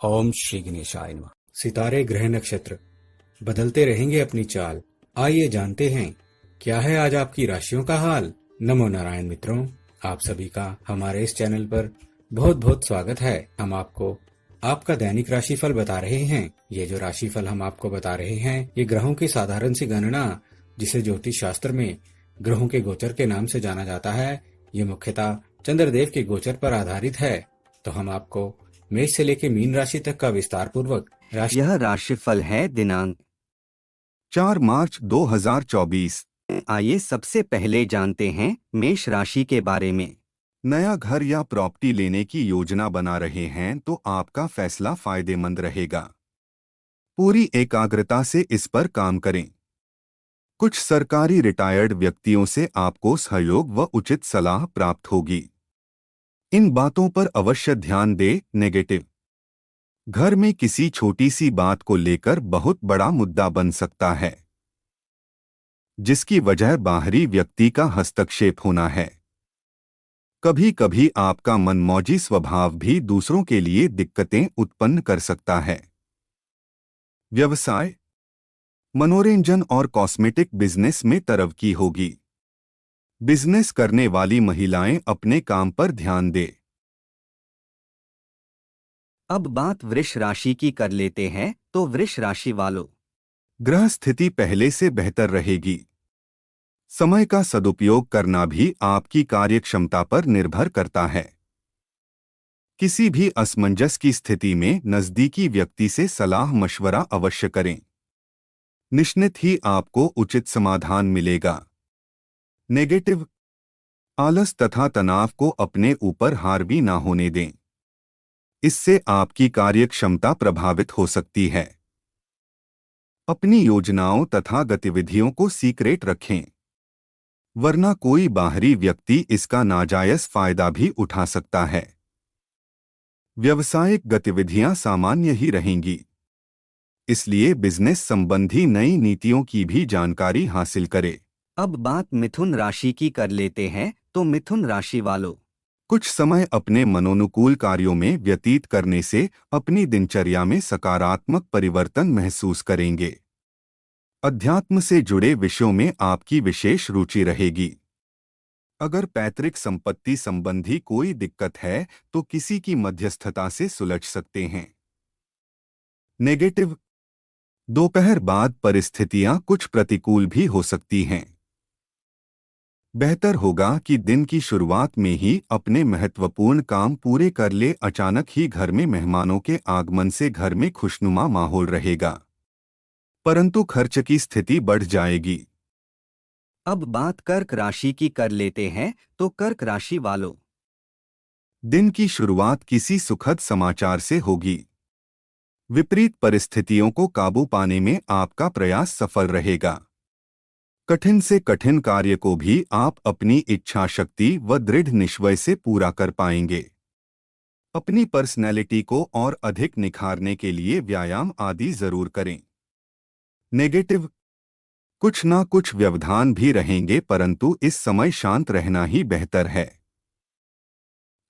ओम श्री गणेशाय नमः। सितारे ग्रह नक्षत्र बदलते रहेंगे अपनी चाल। आइए जानते हैं क्या है आज आपकी राशियों का हाल। नमो नारायण मित्रों, आप सभी का हमारे इस चैनल पर बहुत बहुत स्वागत है। हम आपको आपका दैनिक राशिफल बता रहे हैं। ये जो राशिफल हम आपको बता रहे हैं, ये ग्रहों की साधारण सी गणना, जिसे ज्योतिष शास्त्र में ग्रहों के गोचर के नाम से जाना जाता है, ये मुख्यतः चंद्रदेव के गोचर पर आधारित है। तो हम आपको मेष से लेकर मीन राशि तक का विस्तार पूर्वक यह राशिफल है दिनांक 4 मार्च 2024। आइए सबसे पहले जानते हैं मेष राशि के बारे में। नया घर या प्रॉपर्टी लेने की योजना बना रहे हैं तो आपका फैसला फायदेमंद रहेगा। पूरी एकाग्रता से इस पर काम करें। कुछ सरकारी रिटायर्ड व्यक्तियों से आपको सहयोग व उचित सलाह प्राप्त होगी। इन बातों पर अवश्य ध्यान दें। नेगेटिव, घर में किसी छोटी सी बात को लेकर बहुत बड़ा मुद्दा बन सकता है, जिसकी वजह बाहरी व्यक्ति का हस्तक्षेप होना है। कभी कभी आपका मनमौजी स्वभाव भी दूसरों के लिए दिक्कतें उत्पन्न कर सकता है। व्यवसाय, मनोरंजन और कॉस्मेटिक बिजनेस में तरक्की होगी। बिजनेस करने वाली महिलाएं अपने काम पर ध्यान दें। अब बात वृष राशि की कर लेते हैं। तो वृष राशि वालों, ग्रह स्थिति पहले से बेहतर रहेगी। समय का सदुपयोग करना भी आपकी कार्यक्षमता पर निर्भर करता है। किसी भी असमंजस की स्थिति में नजदीकी व्यक्ति से सलाह मशवरा अवश्य करें। निश्चित ही आपको उचित समाधान मिलेगा। नेगेटिव, आलस तथा तनाव को अपने ऊपर हावी ना होने दें। इससे आपकी कार्यक्षमता प्रभावित हो सकती है। अपनी योजनाओं तथा गतिविधियों को सीक्रेट रखें, वरना कोई बाहरी व्यक्ति इसका नाजायज फायदा भी उठा सकता है। व्यावसायिक गतिविधियां सामान्य ही रहेंगी, इसलिए बिजनेस संबंधी नई नीतियों की भी जानकारी हासिल करें। अब बात मिथुन राशि की कर लेते हैं। तो मिथुन राशि वालों, कुछ समय अपने मनोनुकूल कार्यों में व्यतीत करने से अपनी दिनचर्या में सकारात्मक परिवर्तन महसूस करेंगे। अध्यात्म से जुड़े विषयों में आपकी विशेष रुचि रहेगी। अगर पैतृक संपत्ति संबंधी कोई दिक्कत है तो किसी की मध्यस्थता से सुलझ सकते हैं। नेगेटिव, दोपहर बाद परिस्थितियां कुछ प्रतिकूल भी हो सकती हैं। बेहतर होगा कि दिन की शुरुआत में ही अपने महत्वपूर्ण काम पूरे कर ले। अचानक ही घर में मेहमानों के आगमन से घर में खुशनुमा माहौल रहेगा, परंतु खर्च की स्थिति बढ़ जाएगी। अब बात कर्क राशि की कर लेते हैं। तो कर्क राशि वालों, दिन की शुरुआत किसी सुखद समाचार से होगी। विपरीत परिस्थितियों को काबू पाने में आपका प्रयास सफल रहेगा। कठिन से कठिन कार्य को भी आप अपनी इच्छा शक्ति व दृढ़ निश्चय से पूरा कर पाएंगे। अपनी पर्सनैलिटी को और अधिक निखारने के लिए व्यायाम आदि जरूर करें। नेगेटिव, कुछ ना कुछ व्यवधान भी रहेंगे, परंतु इस समय शांत रहना ही बेहतर है।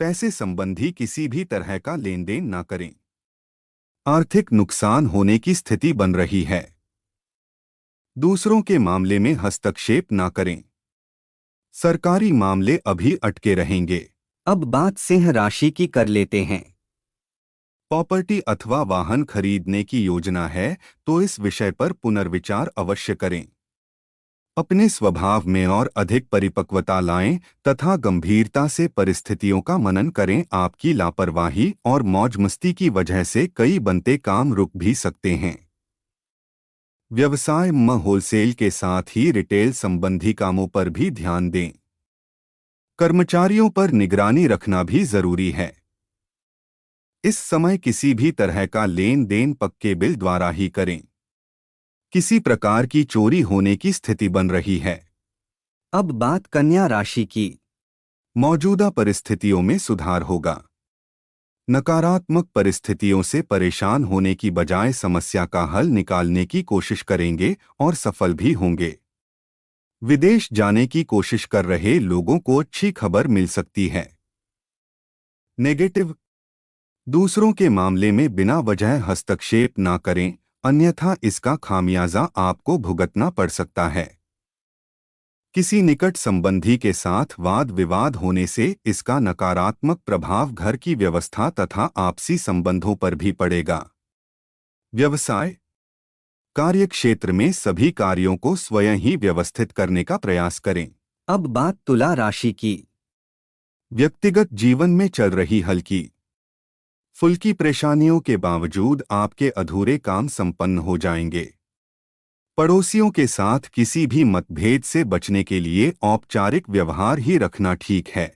पैसे संबंधी किसी भी तरह का लेन देन न करें। आर्थिक नुकसान होने की स्थिति बन रही है। दूसरों के मामले में हस्तक्षेप ना करें। सरकारी मामले अभी अटके रहेंगे। अब बात सिंह राशि की कर लेते हैं। प्रॉपर्टी अथवा वाहन खरीदने की योजना है तो इस विषय पर पुनर्विचार अवश्य करें। अपने स्वभाव में और अधिक परिपक्वता लाएं तथा गंभीरता से परिस्थितियों का मनन करें। आपकी लापरवाही और मौज मस्ती की वजह से कई बनते काम रुक भी सकते हैं। व्यवसाय में होलसेल के साथ ही रिटेल संबंधी कामों पर भी ध्यान दें। कर्मचारियों पर निगरानी रखना भी जरूरी है। इस समय किसी भी तरह का लेन देन पक्के बिल द्वारा ही करें। किसी प्रकार की चोरी होने की स्थिति बन रही है। अब बात कन्या राशि की। मौजूदा परिस्थितियों में सुधार होगा। नकारात्मक परिस्थितियों से परेशान होने की बजाय समस्या का हल निकालने की कोशिश करेंगे और सफल भी होंगे। विदेश जाने की कोशिश कर रहे लोगों को अच्छी खबर मिल सकती है। नेगेटिव, दूसरों के मामले में बिना वजह हस्तक्षेप ना करें, अन्यथा इसका खामियाजा आपको भुगतना पड़ सकता है। किसी निकट संबंधी के साथ वाद विवाद होने से इसका नकारात्मक प्रभाव घर की व्यवस्था तथा आपसी संबंधों पर भी पड़ेगा। व्यवसाय कार्यक्षेत्र में सभी कार्यों को स्वयं ही व्यवस्थित करने का प्रयास करें। अब बात तुला राशि की। व्यक्तिगत जीवन में चल रही हल्की फुल्की परेशानियों के बावजूद आपके अधूरे काम संपन्न हो जाएंगे। पड़ोसियों के साथ किसी भी मतभेद से बचने के लिए औपचारिक व्यवहार ही रखना ठीक है।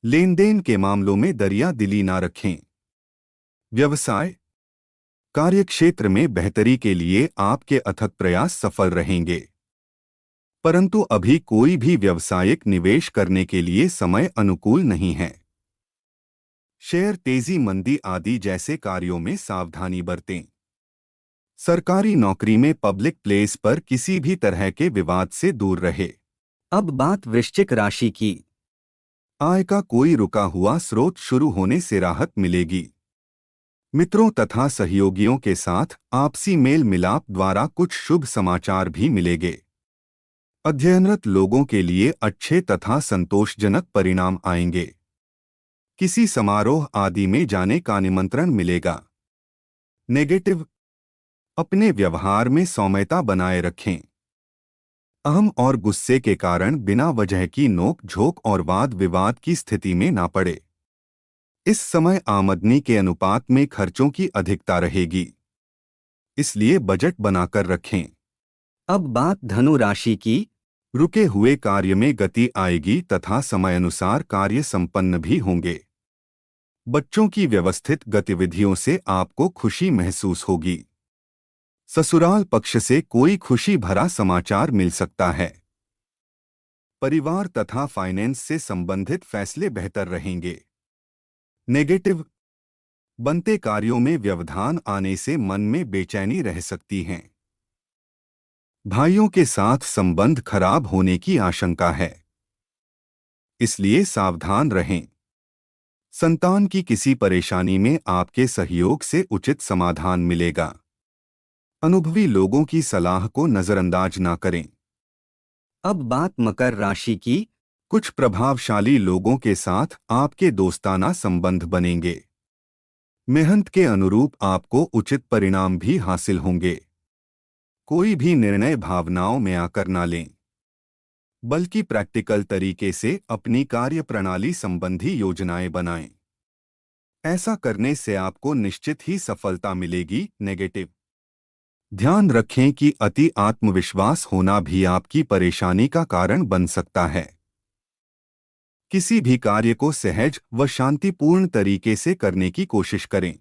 लेन देन के मामलों में दरिया दिली ना रखें। व्यवसाय कार्यक्षेत्र में बेहतरी के लिए आपके अथक प्रयास सफल रहेंगे, परंतु अभी कोई भी व्यावसायिक निवेश करने के लिए समय अनुकूल नहीं है। शेयर तेजी मंदी आदि जैसे कार्यों में सावधानी बरतें। सरकारी नौकरी में पब्लिक प्लेस पर किसी भी तरह के विवाद से दूर रहे। अब बात वृश्चिक राशि की। आय का कोई रुका हुआ स्रोत शुरू होने से राहत मिलेगी। मित्रों तथा सहयोगियों के साथ आपसी मेल मिलाप द्वारा कुछ शुभ समाचार भी मिलेंगे। अध्ययनरत लोगों के लिए अच्छे तथा संतोषजनक परिणाम आएंगे। किसी समारोह आदि में जाने का निमंत्रण मिलेगा। नेगेटिव अपने व्यवहार में सौम्यता बनाए रखें। अहम और गुस्से के कारण बिना वजह की नोक झोंक और वाद विवाद की स्थिति में ना पड़े। इस समय आमदनी के अनुपात में खर्चों की अधिकता रहेगी, इसलिए बजट बनाकर रखें। अब बात धनु राशि की। रुके हुए कार्य में गति आएगी तथा समयानुसार कार्य संपन्न भी होंगे। बच्चों की व्यवस्थित गतिविधियों से आपको खुशी महसूस होगी। ससुराल पक्ष से कोई खुशी भरा समाचार मिल सकता है। परिवार तथा फाइनेंस से संबंधित फैसले बेहतर रहेंगे। नेगेटिव बनते कार्यों में व्यवधान आने से मन में बेचैनी रह सकती है। भाइयों के साथ संबंध खराब होने की आशंका है, इसलिए सावधान रहें। संतान की किसी परेशानी में आपके सहयोग से उचित समाधान मिलेगा। अनुभवी लोगों की सलाह को नजरअंदाज ना करें। अब बात मकर राशि की। कुछ प्रभावशाली लोगों के साथ आपके दोस्ताना संबंध बनेंगे। मेहनत के अनुरूप आपको उचित परिणाम भी हासिल होंगे। कोई भी निर्णय भावनाओं में आकर ना लें, बल्कि प्रैक्टिकल तरीके से अपनी कार्य प्रणाली संबंधी योजनाएं बनाएं। ऐसा करने से आपको निश्चित ही सफलता मिलेगी। नेगेटिव ध्यान रखें कि अति आत्मविश्वास होना भी आपकी परेशानी का कारण बन सकता है। किसी भी कार्य को सहज व शांतिपूर्ण तरीके से करने की कोशिश करें।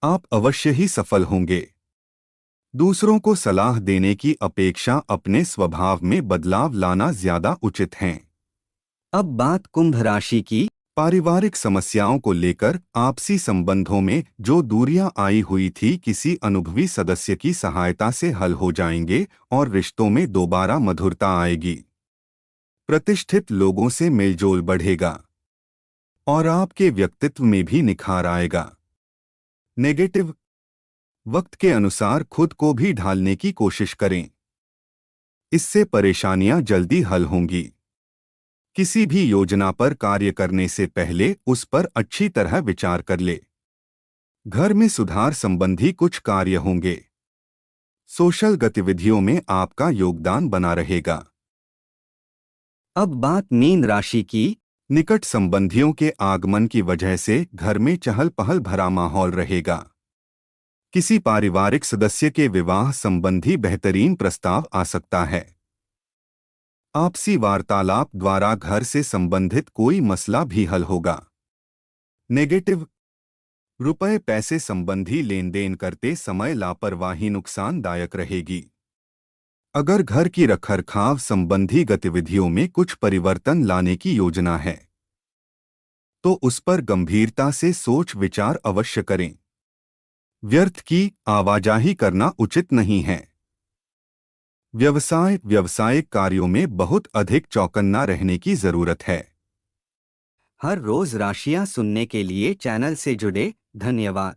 आप अवश्य ही सफल होंगे। दूसरों को सलाह देने की अपेक्षा अपने स्वभाव में बदलाव लाना ज्यादा उचित है। अब बात कुंभ राशि की। पारिवारिक समस्याओं को लेकर आपसी संबंधों में जो दूरियां आई हुई थी किसी अनुभवी सदस्य की सहायता से हल हो जाएंगे और रिश्तों में दोबारा मधुरता आएगी। प्रतिष्ठित लोगों से मेलजोल बढ़ेगा और आपके व्यक्तित्व में भी निखार आएगा। नेगेटिव वक्त के अनुसार खुद को भी ढालने की कोशिश करें, इससे परेशानियां जल्दी हल होंगी। किसी भी योजना पर कार्य करने से पहले उस पर अच्छी तरह विचार कर ले। घर में सुधार संबंधी कुछ कार्य होंगे। सोशल गतिविधियों में आपका योगदान बना रहेगा। अब बात मीन राशि की। निकट संबंधियों के आगमन की वजह से घर में चहल पहल भरा माहौल रहेगा। किसी पारिवारिक सदस्य के विवाह संबंधी बेहतरीन प्रस्ताव आ सकता है। आपसी वार्तालाप द्वारा घर से संबंधित कोई मसला भी हल होगा। नेगेटिव रुपए पैसे संबंधी लेन देन करते समय लापरवाही नुकसानदायक रहेगी। अगर घर की रखरखाव संबंधी गतिविधियों में कुछ परिवर्तन लाने की योजना है तो उस पर गंभीरता से सोच विचार अवश्य करें। व्यर्थ की आवाजाही करना उचित नहीं है। व्यावसायिक कार्यों में बहुत अधिक चौकन्ना रहने की जरूरत है। हर रोज राशियां सुनने के लिए चैनल से जुड़े धन्यवाद।